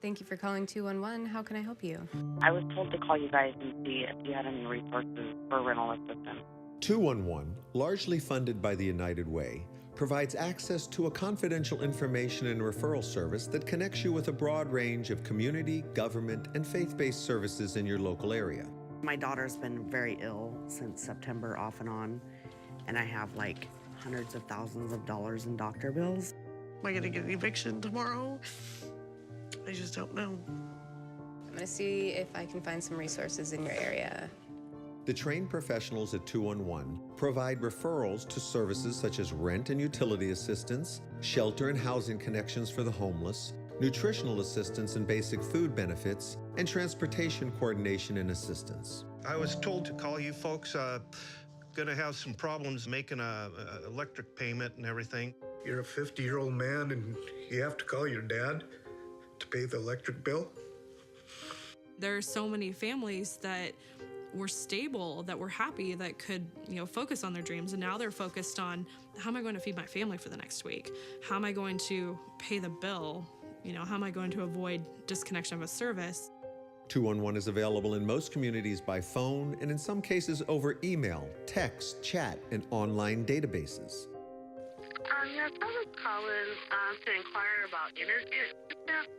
Thank you for calling 211. How can I help you? I was told to call you guys and see if you had any resources for rental assistance. 211, largely funded by the United Way, provides access to a confidential information and referral service that connects you with a broad range of community, government, and faith-based services in your local area. My daughter's been very ill since September, off and on, and I have like hundreds of thousands of dollars in doctor bills. Am I gonna get an eviction tomorrow? I just don't know. I'm going to see if I can find some resources in your area. The trained professionals at 211 provide referrals to services such as rent and utility assistance, shelter and housing connections for the homeless, nutritional assistance and basic food benefits, and transportation coordination and assistance. I was told to call you folks. Gonna have some problems making a electric payment and everything. You're a 50-year-old man and you have to call your dad to pay the electric bill? There are so many families that were stable, that were happy, that could, focus on their dreams, and now they're focused on, how am I going to feed my family for the next week? How am I going to pay the bill? How am I going to avoid disconnection of a service? 211 is available in most communities by phone and in some cases over email, text, chat, and online databases. Yes, I was calling to inquire about internet assistance.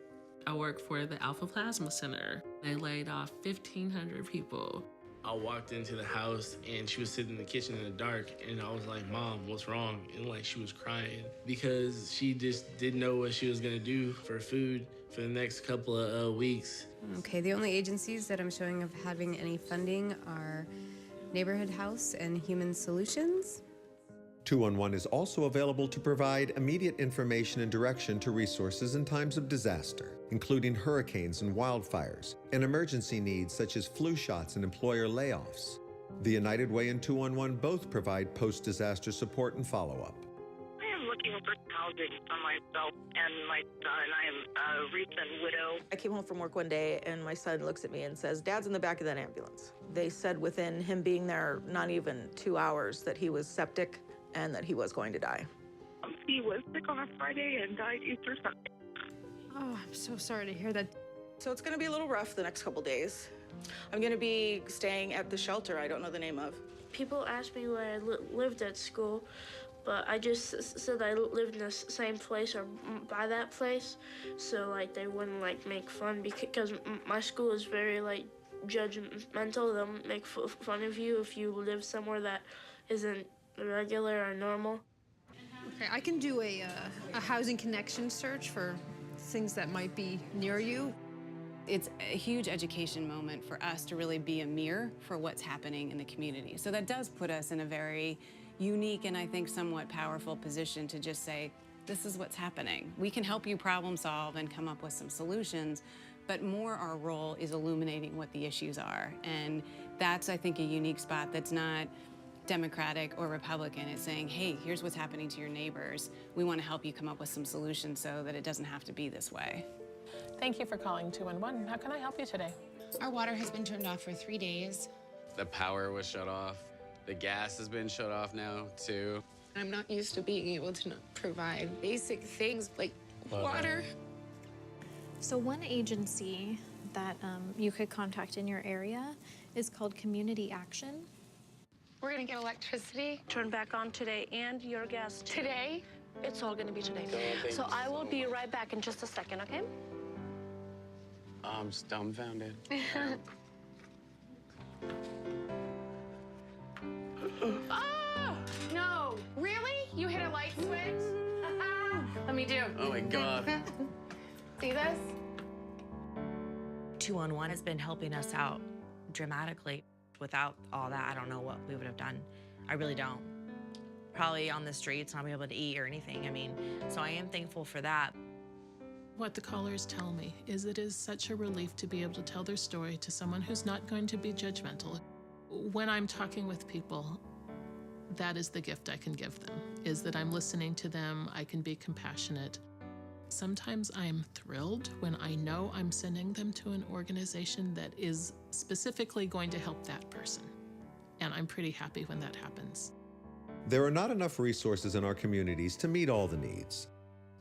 I work for the Alpha Plasma Center. They laid off 1,500 people. I walked into the house and she was sitting in the kitchen in the dark, and I was like, "Mom, what's wrong?" And she was crying because she just didn't know what she was gonna do for food for the next couple of weeks. Okay, the only agencies that I'm showing of having any funding are Neighborhood House and Human Solutions. 211 is also available to provide immediate information and direction to resources in times of disaster, including hurricanes and wildfires, and emergency needs such as flu shots and employer layoffs. The United Way and 211 both provide post-disaster support and follow-up. I am looking for housing for myself and my son. I am a recent widow. I came home from work one day and my son looks at me and says, "Dad's in the back of that ambulance." They said within him being there not even 2 hours that he was septic and that he was going to die. He was sick on a Friday and died Easter Sunday. Oh, I'm so sorry to hear that. So it's going to be a little rough the next couple days. I'm going to be staying at the shelter I don't know the name of. People ask me where I lived at school, but I just said I lived in the same place or by that place, so they wouldn't make fun, because my school is very judgmental. They'll make fun of you if you live somewhere that isn't regular or normal. Okay, I can do a housing connection search for things that might be near you. It's a huge education moment for us to really be a mirror for what's happening in the community. So that does put us in a very unique and I think somewhat powerful position to just say, this is what's happening. We can help you problem solve and come up with some solutions, but more our role is illuminating what the issues are. And that's, I think, a unique spot that's not Democratic or Republican. It's saying, hey, here's what's happening to your neighbors. We want to help you come up with some solutions so that it doesn't have to be this way. Thank you for calling 211. How can I help you today? Our water has been turned off for 3 days. The power was shut off. The gas has been shut off now, too. I'm not used to being able to provide basic things like water. So one agency that you could contact in your area is called Community Action. We're gonna get electricity. Turn back on today and your gas too. Today? It's all gonna be today. So I will be right back in just a second, okay? I'm just dumbfounded. Oh, no, really? You hit a light switch? Let me do. Oh my God. See this? 211 has been helping us out dramatically. Without all that, I don't know what we would have done. I really don't. Probably on the streets, not be able to eat or anything. So I am thankful for that. What the callers tell me is it is such a relief to be able to tell their story to someone who's not going to be judgmental. When I'm talking with people, that is the gift I can give them, is that I'm listening to them, I can be compassionate. Sometimes I'm thrilled when I know I'm sending them to an organization that is specifically going to help that person. And I'm pretty happy when that happens. There are not enough resources in our communities to meet all the needs.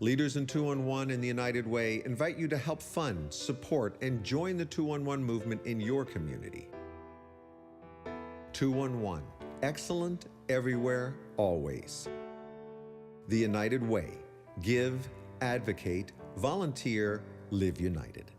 Leaders in 211 and the United Way invite you to help fund, support, and join the 211 movement in your community. 211, excellent everywhere, always. The United Way. Give, advocate, volunteer, live united.